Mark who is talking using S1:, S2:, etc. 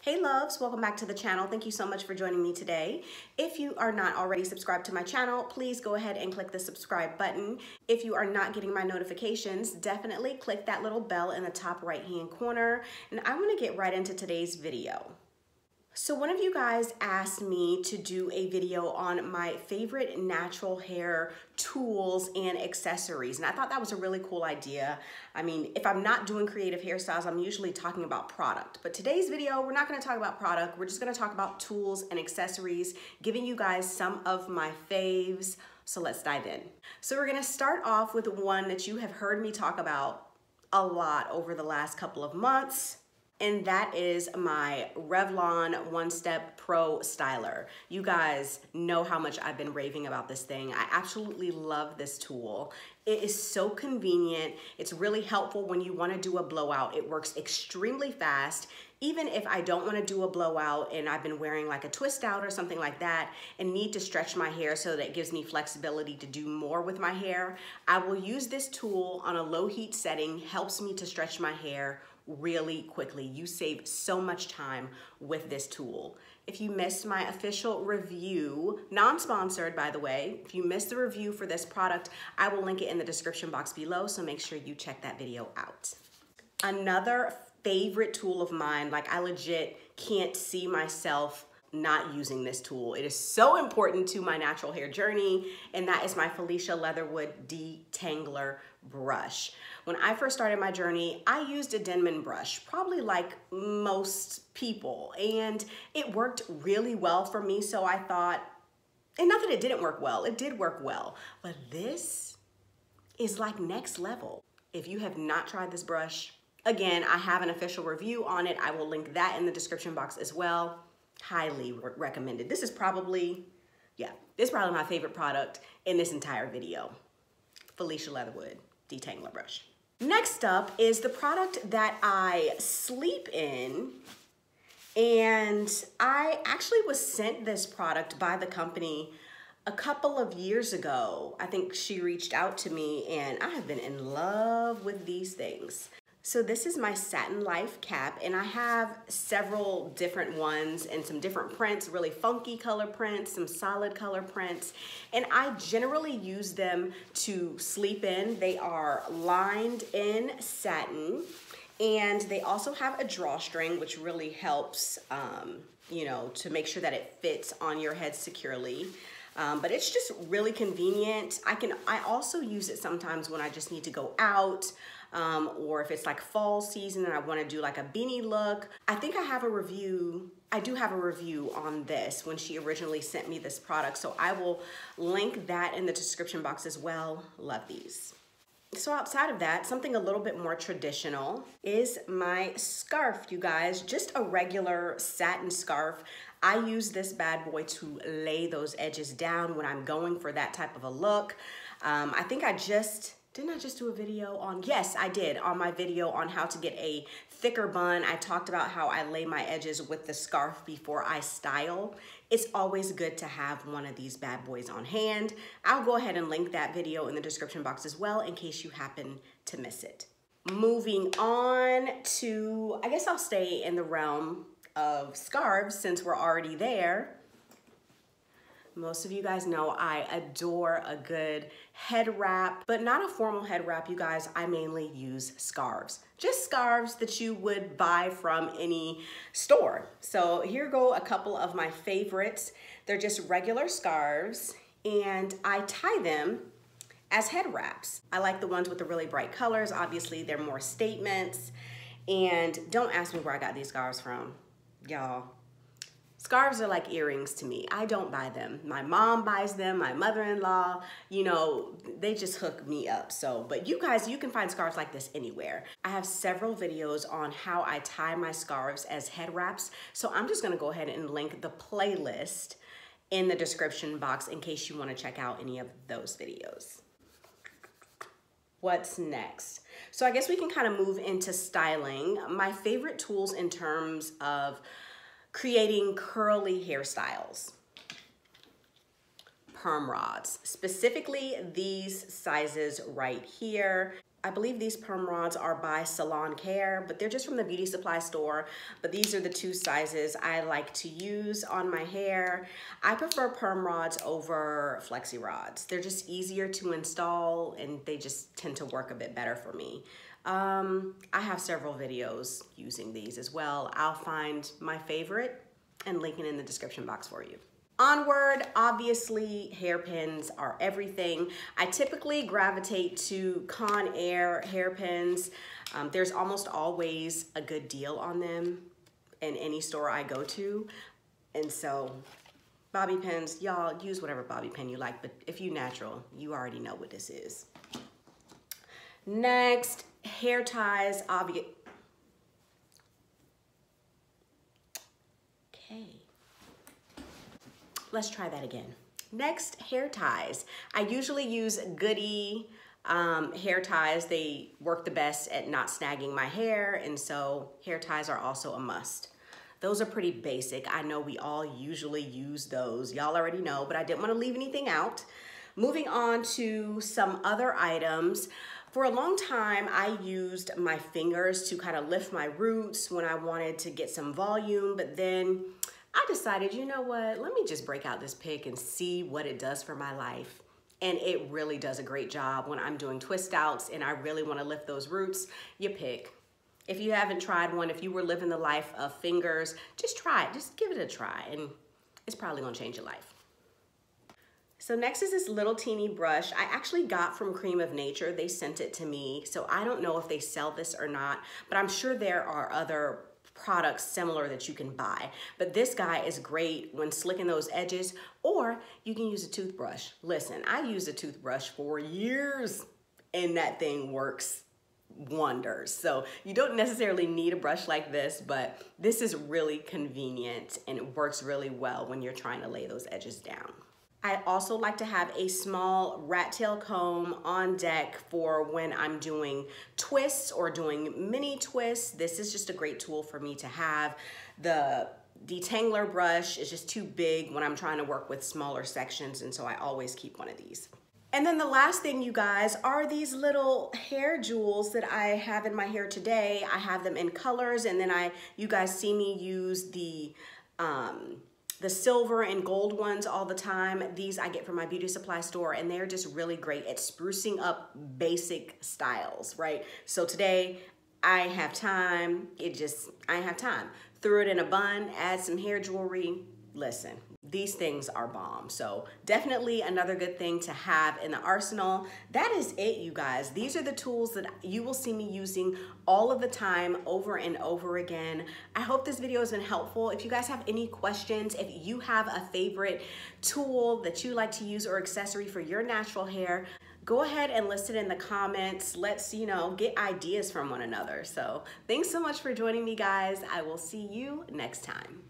S1: Hey loves, welcome back to the channel. Thank you so much for joining me today. If you are not already subscribed to my channel, please go ahead and click the subscribe button. If you are not getting my notifications, definitely click that little bell in the top right-hand corner. And I want to get right into today's video. So one of you guys asked me to do a video on my favorite natural hair tools and accessories, and I thought that was a really cool idea. I mean, if I'm not doing creative hairstyles, I'm usually talking about product. But today's video, we're not gonna talk about product, we're just gonna talk about tools and accessories, giving you guys some of my faves. So let's dive in. So we're gonna start off with one that you have heard me talk about a lot over the last couple of months, and that is my Revlon One Step Pro Styler. You guys know how much I've been raving about this thing. I absolutely love this tool. It is so convenient. It's really helpful when you want to do a blowout. It works extremely fast. Even if I don't want to do a blowout and I've been wearing like a twist out or something like that and need to stretch my hair so that it gives me flexibility to do more with my hair, I will use this tool on a low heat setting. Helps me to stretch my hair really quickly. You save so much time with this tool. If you missed my official review, non-sponsored by the way, if you missed the review for this product, I will link it in the description box below, so make sure you check that video out. Another favorite tool of mine, like I legit can't see myself not using this tool. It is so important to my natural hair journey, and that is my Felicia Leatherwood Detangler brush. When I first started my journey, I used a Denman brush, probably like most people, and it worked really well for me, so I thought, and not that it didn't work well, it did work well, but this is like next level. If you have not tried this brush, again, I have an official review on it. I will link that in the description box as well. Highly recommended. This is probably, this is probably my favorite product in this entire video. Felicia Leatherwood Detangler brush. Next up is the product that I sleep in, and I actually was sent this product by the company a couple of years ago. I think she reached out to me and I have been in love with these things. So this is my Satin Life cap, and I have several different ones and some different prints, really funky color prints, some solid color prints, and I generally use them to sleep in. They are lined in satin, and they also have a drawstring, which really helps, you know, to make sure that it fits on your head securely. But it's just really convenient. I also use it sometimes when I just need to go out, or if it's like fall season and I want to do like a beanie look. I think I have a review. I do have a review on this when she originally sent me this product, so I will link that in the description box as well. Love these. So outside of that, something a little bit more traditional is my scarf, you guys. Just a regular satin scarf. I use this bad boy to lay those edges down when I'm going for that type of a look. I think didn't I just do a video on, yes, I did, on my video on how to get a thicker bun. I talked about how I lay my edges with the scarf before I style. It's always good to have one of these bad boys on hand. I'll go ahead and link that video in the description box as well in case you happen to miss it. Moving on to, I guess I'll stay in the realm of scarves since we're already there. Most of you guys know I adore a good head wrap, but not a formal head wrap, you guys. I mainly use scarves. Just scarves that you would buy from any store. So here go a couple of my favorites. They're just regular scarves, and I tie them as head wraps. I like the ones with the really bright colors. Obviously, they're more statements. And don't ask me where I got these scarves from, y'all. Scarves are like earrings to me. I don't buy them. My mom buys them, my mother-in-law, you know, they just hook me up. So, but you guys, you can find scarves like this anywhere. I have several videos on how I tie my scarves as head wraps. So I'm just gonna go ahead and link the playlist in the description box in case you wanna check out any of those videos. What's next? So I guess we can kind of move into styling. My favorite tools in terms of creating curly hairstyles. Perm rods, specifically these sizes right here. I believe these perm rods are by Salon Care, but they're just from the beauty supply store. But these are the 2 sizes I like to use on my hair. I prefer perm rods over flexi rods. They're just easier to install and they just tend to work a bit better for me. I have several videos using these as well. I'll find my favorite and link it in the description box for you. Onward, obviously, hairpins are everything. I typically gravitate to Conair hairpins. There's almost always a good deal on them in any store I go to. And so, bobby pins, y'all use whatever bobby pin you like, but if you natural, you already know what this is. Next, hair ties, okay. Let's try that again. Next, hair ties. I usually use Goody hair ties. They work the best at not snagging my hair, and so hair ties are also a must. Those are pretty basic. I know we all usually use those. Y'all already know, but I didn't want to leave anything out. Moving on to some other items. For a long time, I used my fingers to kind of lift my roots when I wanted to get some volume, but then I decided, you know what, let me just break out this pick and see what it does for my life. And it really does a great job when I'm doing twist outs and I really want to lift those roots. You pick. If you haven't tried one, if you were living the life of fingers, just try it. Just give it a try and it's probably going to change your life. So next is this little teeny brush I actually got from Cream of Nature. They sent it to me, so I don't know if they sell this or not, but I'm sure there are other products similar that you can buy. But this guy is great when slicking those edges, or you can use a toothbrush. Listen, I used a toothbrush for years and that thing works wonders. So you don't necessarily need a brush like this, but this is really convenient and it works really well when you're trying to lay those edges down. I also like to have a small rat tail comb on deck for when I'm doing twists or doing mini twists. This is just a great tool for me to have. The Detangler brush is just too big when I'm trying to work with smaller sections, and so I always keep one of these. And then the last thing, you guys, are these little hair jewels that I have in my hair today. I have them in colors, and then you guys see me use the silver and gold ones all the time. These I get from my beauty supply store, and they're just really great at sprucing up basic styles, right? So today I have time. I have time. Threw it in a bun, add some hair jewelry. Listen, these things are bomb. So definitely another good thing to have in the arsenal. That is it, you guys. These are the tools that you will see me using all of the time, over and over again. I hope this video has been helpful. If you guys have any questions, if you have a favorite tool that you like to use or accessory for your natural hair, go ahead and list it in the comments. Let's, get ideas from one another. So thanks so much for joining me, guys. I will see you next time.